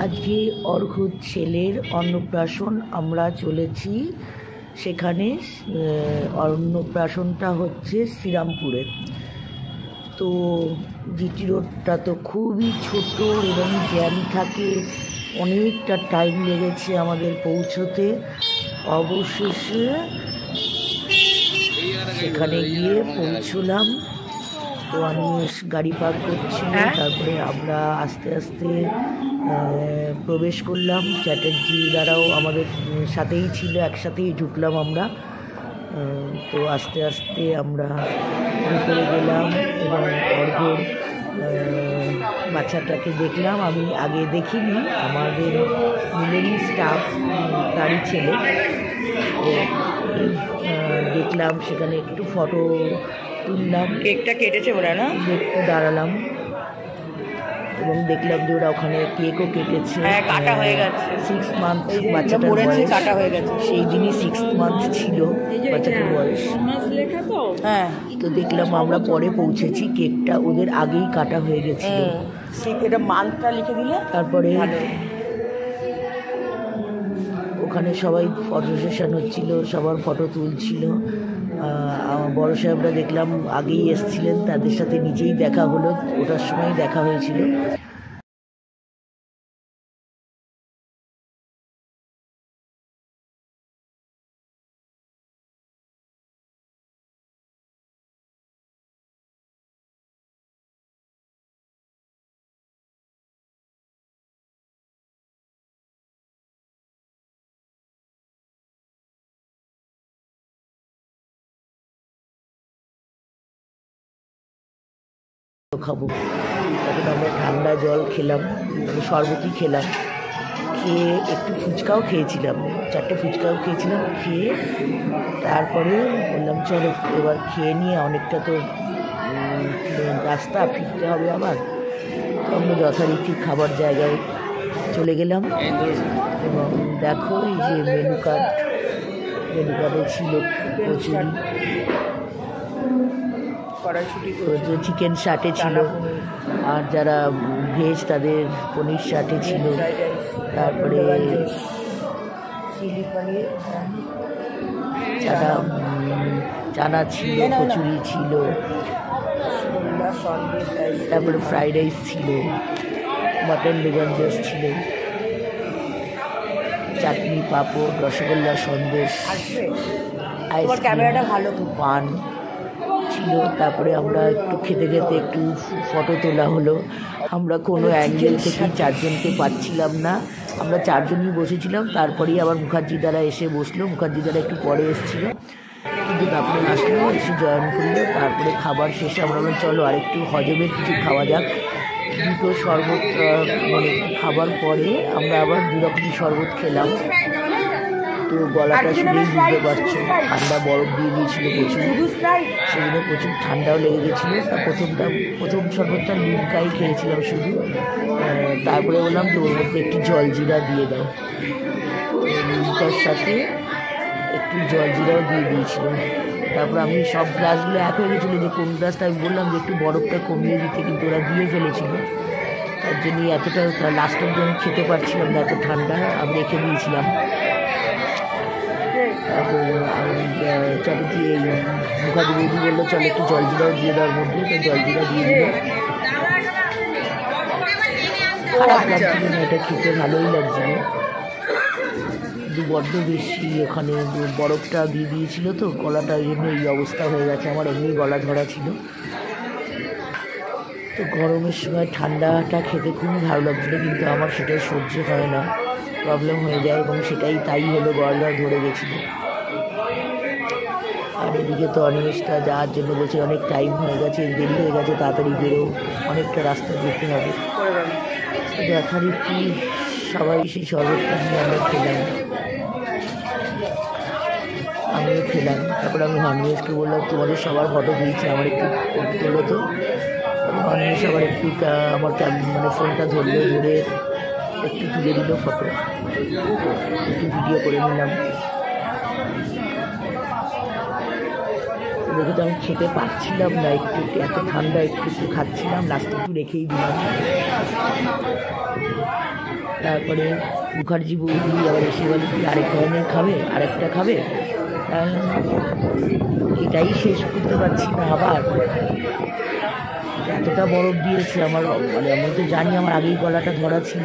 আজকে অর্ঘ্যর ছেলের অন্নপ্রাশন আমরা চলেছি সেখানে। অন্নপ্রাশনটা হচ্ছে শ্রীরামপুরে। তো জিটি রোডটা তো খুবই ছোট এবং জ্যাম থাকে, অনেকটা টাইম লেগেছে আমাদের পৌঁছতে। অবশেষে সেখানে গিয়ে পৌঁছলাম। তো আমি গাড়ি পার্ক করছি, তারপরে আমরা আস্তে আস্তে প্রবেশ করলাম। চ্যাটার্জি দ্বারাও আমাদের সাথেই ছিল, একসাথেই ঢুকলাম আমরা। তো আস্তে আস্তে আমরা ভিতরে গেলাম এবং অর্ঘ্যর বাচ্চাটাকে দেখলাম। আমি আগে দেখিনি, আমাদের মিলেরই স্টাফ, তারই ছেলে। তো দেখলাম সেখানে একটু ফটো তুললাম। কেকটা কেটেছে ওরা না? একটু দাঁড়ালাম এবং দেখলাম যে ওরা ওখানে কেকও কেটেছে। হ্যাঁ, কাটা হয়ে গেছে। 6 মান্থ বাচ্চাটার বয়স, কাটা হয়ে গেছে। সেই দিনই 6 মান্থ ছিল বাচ্চাটার বয়স। হ্যাঁ, তো দেখলাম আমরা পরে পৌঁছেছি, কেকটা ওদের আগেই কাটা হয়ে গেছিল। এটা মান্থটা লিখে দিলে তারপরে ওখানে সবাই ফটো সেশন হচ্ছিল, সবার ফটো তুলছিল। বড় সাহেবরা দেখলাম আগেই এসেছিলেন, তাদের সাথে নিজেই দেখা হলো, ওটার সময় দেখা হয়েছিল। খাবো, তখন আমরা ঠান্ডা জল খেলাম, শরবতই খেলাম। খেয়ে একটু ফুচকাও খেয়েছিলাম, 4টে ফুচকাও খেয়েছিলাম। খেয়ে তারপরে বললাম চলো এবার খেয়ে নিয়ে, অনেকটা তো রাস্তা, ফিরতে হবে আবার। তো আমরা যথারীতি খাবার জায়গায় চলে গেলাম এবং দেখো এই যে মেনু কার্ডে ছিল কচুরি, চিকেন 60 ছিল, আর যারা ভেজ তাদের পনির 60 ছিল। তারপরে চানা ছিল, কচুরি ছিল, তারপরে ফ্রাইড রাইস ছিল, মটন বেগুন জোস ছিল, চাটনি, পাঁপড়, রসগোল্লা, সন্দেশ, ক্যামেরাটা ভালো, পান ছিল। তারপরে আমরা একটু খেতে খেতে একটু ফটো তোলা হলো। আমরা কোনো অ্যাঙ্গেল থেকে 4 জনকে পাচ্ছিলাম না, আমরা 4 জনই বসেছিলাম। তারপরেই আবার মুখার্জি দ্বারা এসে বসলো, মুখার্জি দ্বারা একটু পরে এসেছিল, কিন্তু তারপরে আসলো, এসে জয়েন করলো। তারপরে খাবার শেষে আমরা বললাম চলো আরেকটু হজমের কিছু খাওয়া যাক। 2টো শরবত, মানে খাবার পরে আমরা আবার 2 রকমের শরবত খেলাম। তো গলাটা শুনেই বুঝতে পারছো, ঠান্ডা বরফ দিয়ে দিয়েছিল প্রচুর, সেজন্য প্রচুর ঠান্ডাও লেগে গেছিলো। প্রথম শরবতটা লিমকাই খেয়েছিলাম শুধু। তারপরে বললাম যে ওর মধ্যে একটু জলজিরা দিয়ে দাও, লিমকার সাথে একটু জলজিরাও দিয়ে দিয়েছিল। তারপর আমি সব গ্লাসগুলো এক হয়ে গেছিলো, যে কোন গ্লাসটা আমি বললাম যে একটু বরফটা কমিয়ে দিতে, কিন্তু ওরা দিয়ে ফেলেছিল। তার জন্যই এতটা লাস্ট অব্দি আমি খেতে পারছিলাম না, এত ঠান্ডা আমি রেখে দিয়েছিলাম। তারপর চ্যাটার্জি মুখার্জি বৌদি বললো চলো একটু জলজিরাও দিয়ে দেওয়ার মধ্যে, তো জলজিরা দিয়ে দিল। খারাপ লাগছিল না, এটা খেতে ভালোই লাগছিল, কিন্তু বড্ড বেশি ওখানে বরফটা দিয়ে দিয়েছিল, তো গলাটা এমনি এই অবস্থা হয়ে গেছে, আমার এমনি গলা ধরা ছিল। তো গরমের সময় ঠান্ডাটা খেতে খুবই ভালো লাগছিলো, কিন্তু আমার সেটা সহ্য হয় না, প্রবলেম হয়ে যায়, এবং সেটাই তাই হলো, গলা ধরে গেছিলো। আর এদিকে তো অনিমেষটা যাওয়ার জন্য বলছে অনেক টাইম হয়ে গেছে, দেরি হয়ে গেছে, তাড়াতাড়ি বেরো, অনেকটা রাস্তা যেতে হবে। যথারীতি সবাই সেই শরবতটা নিয়ে আমরা খেলাম, আমিও খেলাম। তারপরে আমি অনিমেষকে বললাম তোমাদের সবার ফটো দিয়েছি, আমার একটু তোলো তো। অনিমেষ আবার একটু আমার মানে ফোনটা ধরে একটু তুলে দিল ফটো, একটু ভিডিও করে নিলাম। দেখে তো আমি খেতে পারছিলাম না, একটু এত ঠান্ডা, একটু খাচ্ছিলাম, লাস্টে একটু রেখেই দিলাম। তারপরে মুখার্জি বৌদি আবার এসে বলে কি আরেক ধরনের খাবে, আরেকটা খাবে। এটাই শেষ করতে পারছি না, আবার এতটা বরফ দিয়েছে আমার, মানে আমি তো জানি আমার আগেই গলাটা ধরা ছিল।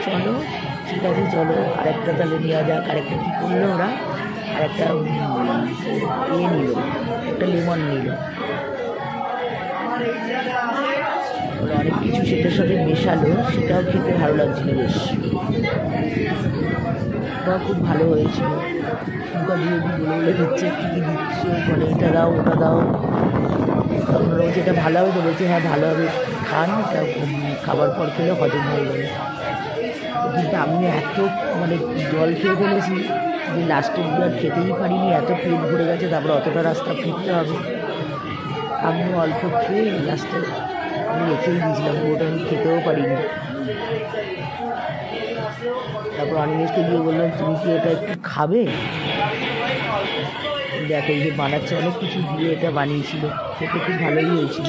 চলো ঠিক আছে, চলো আরেকটা তাহলে নেওয়া যাক। আরেকটা কী করলো ওরা, আরেকটা নিল, একটা লেমন নিল, ওরা অনেক কিছু সেটার সাথে মেশালো, সেটাও খেতে ভালো লাগছিল বেশ, ওটাও খুব ভালো হয়েছিল। মুখার্জি বলে দিচ্ছে কী কী দিচ্ছে, বলে এটা দাও ওটা দাও, তখন ওরা বলছে এটা ভালো হবে, তো বলছে হ্যাঁ ভালো হবে, খান, এটা খাবার পর খেলে হজম হয়ে যাবে। কিন্তু আমি এত মানে জল খেয়ে ফেলেছি যে লাস্টের দিকে আর খেতেই পারিনি, এত পেট ভরে গেছে। তারপরে অতটা রাস্তা ফিরতে হবে, আমি অল্প খেয়ে লাস্টে আমি রেখেই দিয়েছিলাম, ওটা আমি খেতেও পারিনি। তারপর অনিমেষকে গিয়ে বললাম তুমি কি এটা একটু খাবে, দেখো এই যে বানাচ্ছে, অনেক কিছু দিয়ে এটা বানিয়েছিল, খেতে খুব ভালোই হয়েছিল।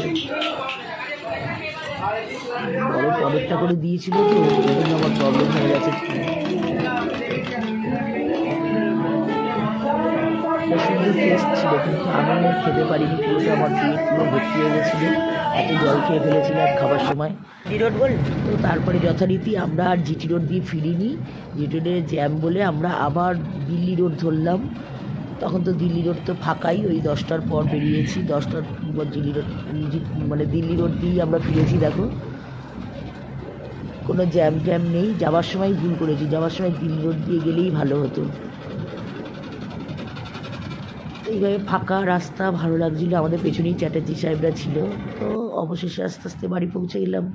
বড় অনেকটা করে দিয়েছিল তো, এই জন্য আমার প্রবলেম হয়ে গেছে। সুন্দর টেস্ট ছিল, কিন্তু আমি খেতে পারিনি, পুরোটা আমার পেট পুরো ভর্তি হয়ে গেছিলো, এত জল খেয়ে ফেলেছিলাম খাবার সময়। রোড বল তো তারপরে যথারীতি আমরা আর জিটি রোড দিয়ে ফিরিনি, জিটি রোডে জ্যাম বলে আমরা আবার দিল্লি রোড ধরলাম। তখন তো দিল্লি রোড তো ফাঁকাই, ওই 10টার পর বেরিয়েছি, 10টার পর দিল্লি রোড, মানে দিল্লি রোড দিয়েই আমরা ফিরেছি। দেখো কোনো জ্যাম ট্যাম নেই, যাওয়ার সময় ভুল করেছি, যাওয়ার সময় দিল্লি রোড দিয়ে গেলেই ভালো হতো। এইভাবে ফাঁকা রাস্তা ভালো লাগছিলো, আমাদের পেছনেই চ্যাটার্জি সাহেবরা ছিল। তো অবশেষে আস্তে আস্তে বাড়ি পৌঁছে গেলাম।